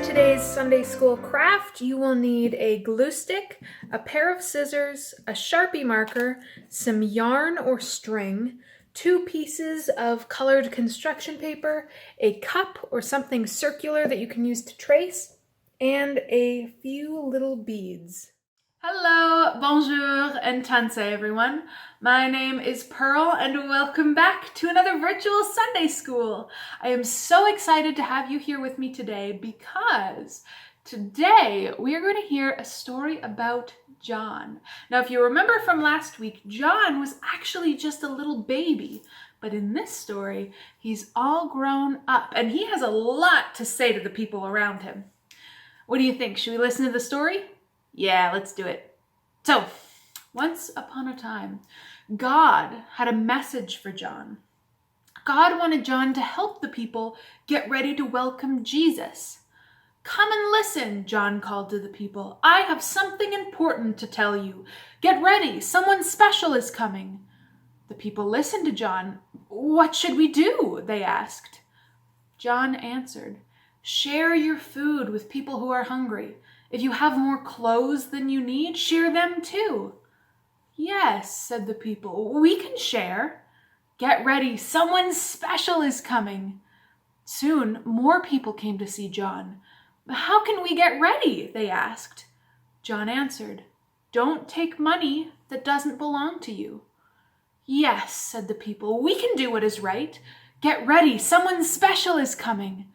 today's Sunday school craft, you will need a glue stick, a pair of scissors, a Sharpie marker, some yarn or string, 2 pieces of colored construction paper, a cup or something circular that you can use to trace, and a few little beads. Hello, bonjour, and tanse everyone. My name is Pearl and welcome back to another virtual Sunday school. I am so excited to have you here with me today because today we are going to hear a story about John. Now, if you remember from last week, John was actually just a little baby, but in this story, he's all grown up and he has a lot to say to the people around him. What do you think? Should we listen to the story? Yeah, let's do it. So, once upon a time, God had a message for John. God wanted John to help the people get ready to welcome Jesus. Come and listen, John called to the people. I have something important to tell you. Get ready, someone special is coming. The people listened to John. What should we do? They asked. John answered, share your food with people who are hungry. If you have more clothes than you need, share them too. Yes, said the people, we can share. Get ready, someone special is coming. Soon, more people came to see John. How can we get ready? They asked. John answered, don't take money that doesn't belong to you. Yes, said the people, we can do what is right. Get ready, someone special is coming.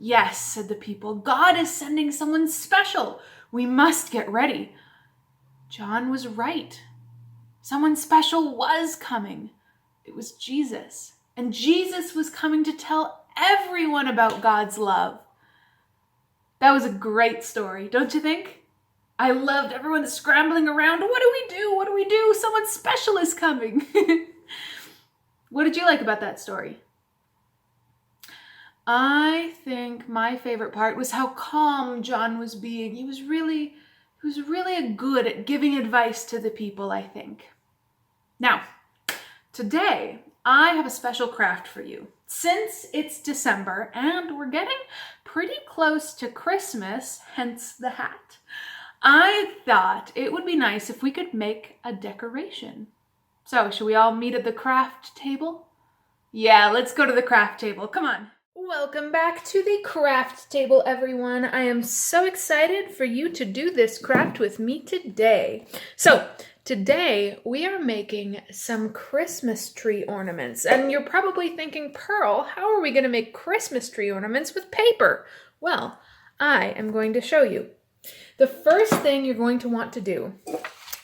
Yes, said the people, God is sending someone special. We must get ready. John was right. Someone special was coming. It was Jesus. And Jesus was coming to tell everyone about God's love. That was a great story, don't you think? I loved everyone scrambling around. What do we do? What do we do? Someone special is coming. What did you like about that story? I think my favorite part was how calm John was being. He was really good at giving advice to the people, I think. Now, today I have a special craft for you. Since it's December and we're getting pretty close to Christmas, hence the hat, I thought it would be nice if we could make a decoration. So, should we all meet at the craft table? Yeah, let's go to the craft table. Come on. Welcome back to the craft table, everyone. I am so excited for you to do this craft with me today. So, today we are making some Christmas tree ornaments. And you're probably thinking, Pearl, how are we going to make Christmas tree ornaments with paper? Well, I am going to show you. The first thing you're going to want to do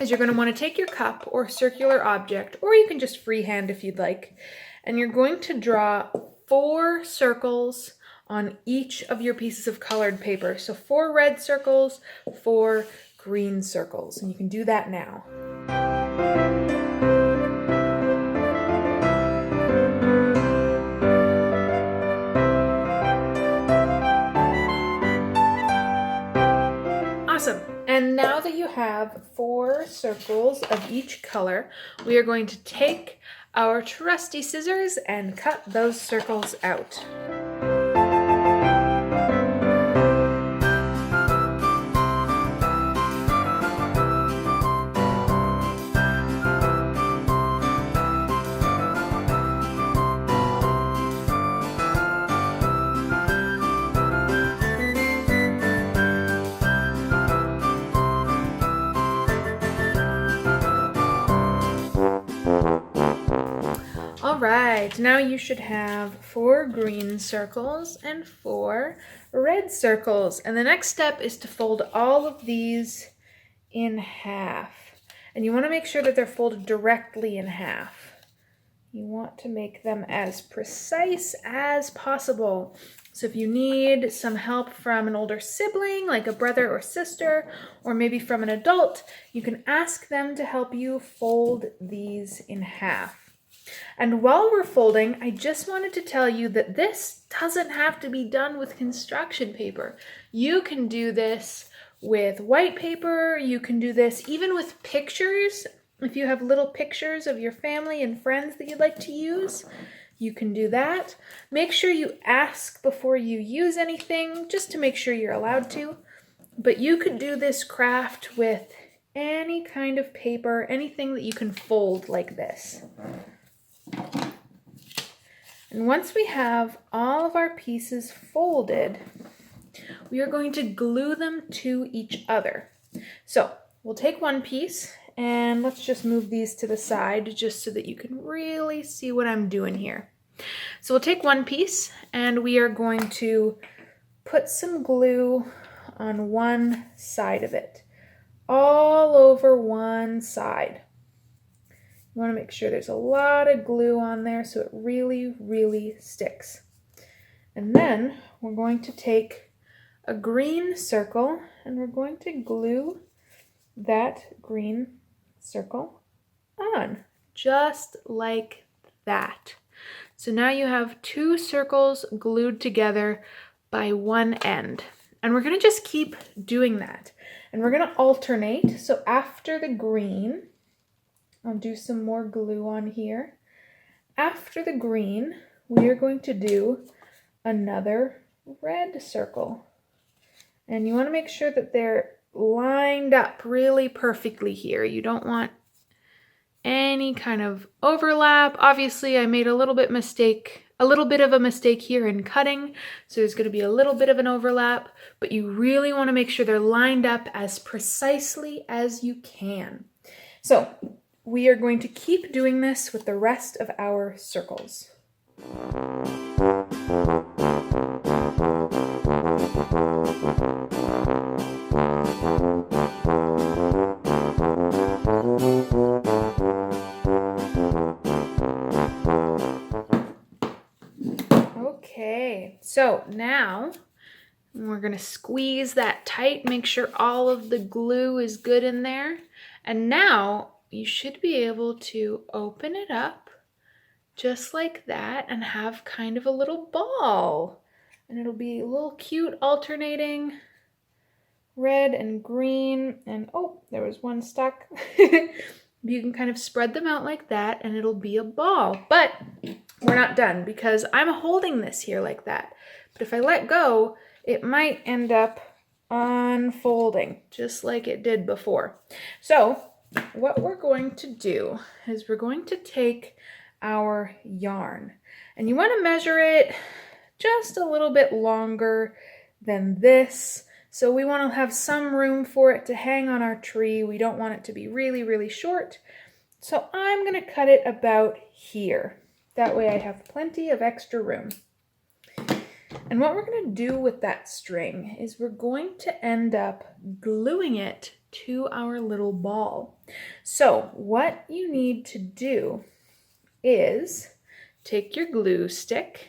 is you're going to want to take your cup or circular object, or you can just freehand if you'd like, and you're going to draw 4 circles on each of your pieces of colored paper. So 4 red circles, 4 green circles. And you can do that now. Awesome. And now that you have 4 circles of each color, we are going to take our trusty scissors and cut those circles out. Alright, now you should have 4 green circles and 4 red circles. And the next step is to fold all of these in half. And you want to make sure that they're folded directly in half. You want to make them as precise as possible. So if you need some help from an older sibling, like a brother or sister, or maybe from an adult, you can ask them to help you fold these in half. And while we're folding, I just wanted to tell you that this doesn't have to be done with construction paper. You can do this with white paper. You can do this even with pictures. If you have little pictures of your family and friends that you'd like to use, you can do that. Make sure you ask before you use anything, just to make sure you're allowed to. But you could do this craft with any kind of paper, anything that you can fold like this. And once we have all of our pieces folded, we are going to glue them to each other. So we'll take one piece and let's just move these to the side just so that you can really see what I'm doing here. So we'll take one piece and we are going to put some glue on one side of it, all over one side. You want to make sure there's a lot of glue on there so it really, really sticks. And then we're going to take a green circle and we're going to glue that green circle on, just like that. So now you have two circles glued together by one end. And we're going to just keep doing that. And we're going to alternate. So after the green, I'll do some more glue on here. After the green, we are going to do another red circle. And you want to make sure that they're lined up really perfectly here. You don't want any kind of overlap. Obviously, I made a little bit of a mistake here in cutting, so there's going to be a little bit of an overlap, but you really want to make sure they're lined up as precisely as you can. So we are going to keep doing this with the rest of our circles. Okay, so now we're going to squeeze that tight, make sure all of the glue is good in there. And now you should be able to open it up just like that and have kind of a little ball. And it'll be a little cute alternating red and green. And oh, there was one stuck. You can kind of spread them out like that and it'll be a ball. But we're not done because I'm holding this here like that. But if I let go, it might end up unfolding just like it did before. So what we're going to do is we're going to take our yarn and you want to measure it just a little bit longer than this. So we want to have some room for it to hang on our tree. We don't want it to be really, really short. So I'm going to cut it about here. That way I have plenty of extra room. And what we're going to do with that string is we're going to end up gluing it to our little ball. So what you need to do is take your glue stick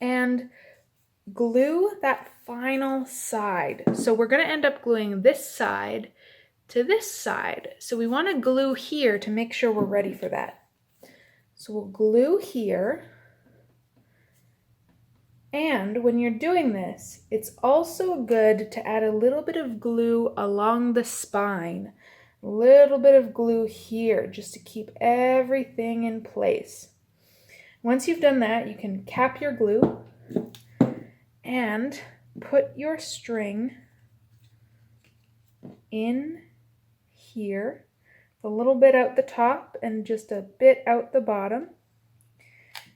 and glue that final side. So we're going to end up gluing this side to this side. So we want to glue here to make sure we're ready for that. So we'll glue here. And when you're doing this, it's also good to add a little bit of glue along the spine. A little bit of glue here just to keep everything in place. Once you've done that, you can cap your glue and put your string in here, a little bit out the top and just a bit out the bottom.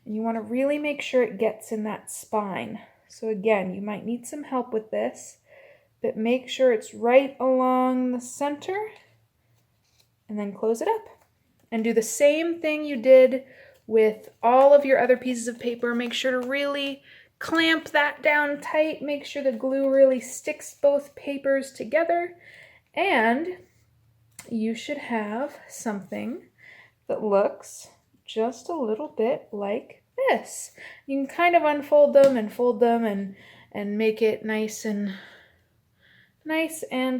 And you want to really make sure it gets in that spine. So again, you might need some help with this, but make sure it's right along the center and then close it up. And do the same thing you did with all of your other pieces of paper. Make sure to really clamp that down tight. Make sure the glue really sticks both papers together. And you should have something that looks just a little bit like this. You can kind of unfold them and fold them and make it nice and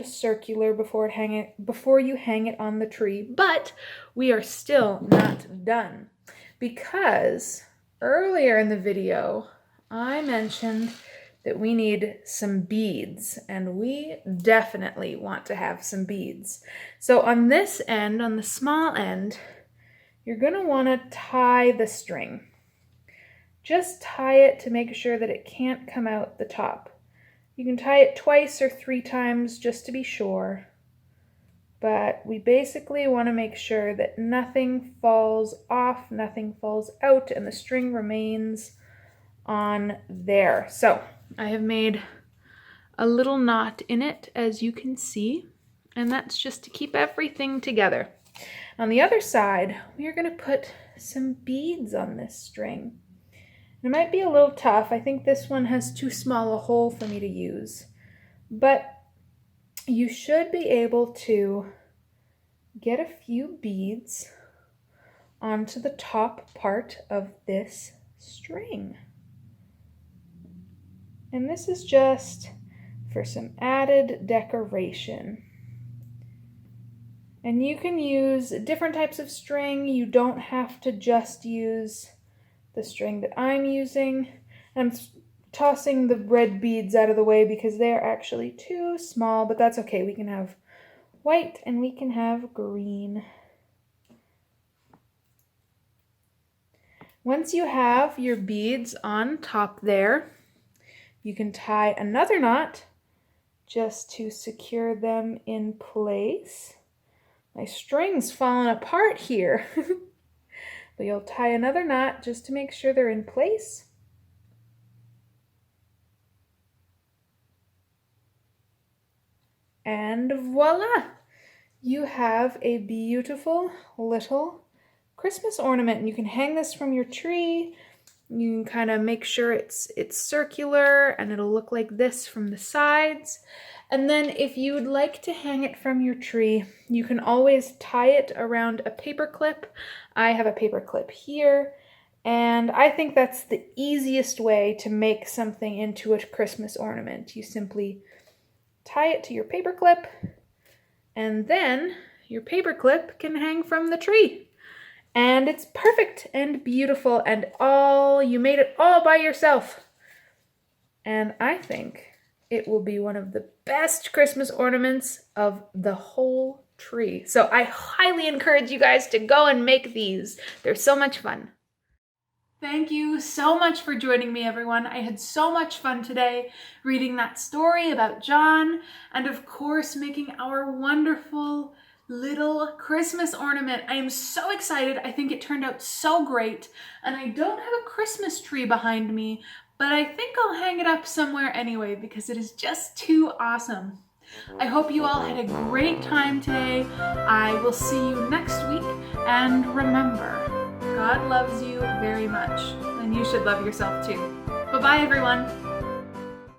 circular before you hang it on the tree. But we are still not done because earlier in the video I mentioned that we need some beads, and we definitely want to have some beads. So on this end, on the small end, you're going to want to tie the string. Just tie it to make sure that it can't come out the top. You can tie it twice or 3 times just to be sure. But we basically want to make sure that nothing falls off, nothing falls out, and the string remains on there. So I have made a little knot in it, as you can see, and that's just to keep everything together. On the other side, we are going to put some beads on this string. It might be a little tough. I think this one has too small a hole for me to use, but you should be able to get a few beads onto the top part of this string. And this is just for some added decoration. And you can use different types of string. You don't have to just use the string that I'm using. I'm tossing the red beads out of the way because they are actually too small, but that's okay. We can have white and we can have green. Once you have your beads on top there, you can tie another knot just to secure them in place. My string's falling apart here. But you'll tie another knot just to make sure they're in place. And voila! You have a beautiful little Christmas ornament. And you can hang this from your tree. You can kind of make sure it's circular and it'll look like this from the sides. And then if you would like to hang it from your tree, you can always tie it around a paper clip. I have a paper clip here, and I think that's the easiest way to make something into a Christmas ornament. You simply tie it to your paper clip, and then your paper clip can hang from the tree. And it's perfect and beautiful, and you made it all by yourself. And I think it will be one of the best Christmas ornaments of the whole tree. So I highly encourage you guys to go and make these. They're so much fun. Thank you so much for joining me, everyone. I had so much fun today reading that story about John and, of course, making our wonderful little Christmas ornament. I am so excited. I think it turned out so great. And I don't have a Christmas tree behind me, but I think I'll hang it up somewhere anyway because it is just too awesome. I hope you all had a great time today. I will see you next week. And remember, God loves you very much, and you should love yourself too. Bye-bye, everyone.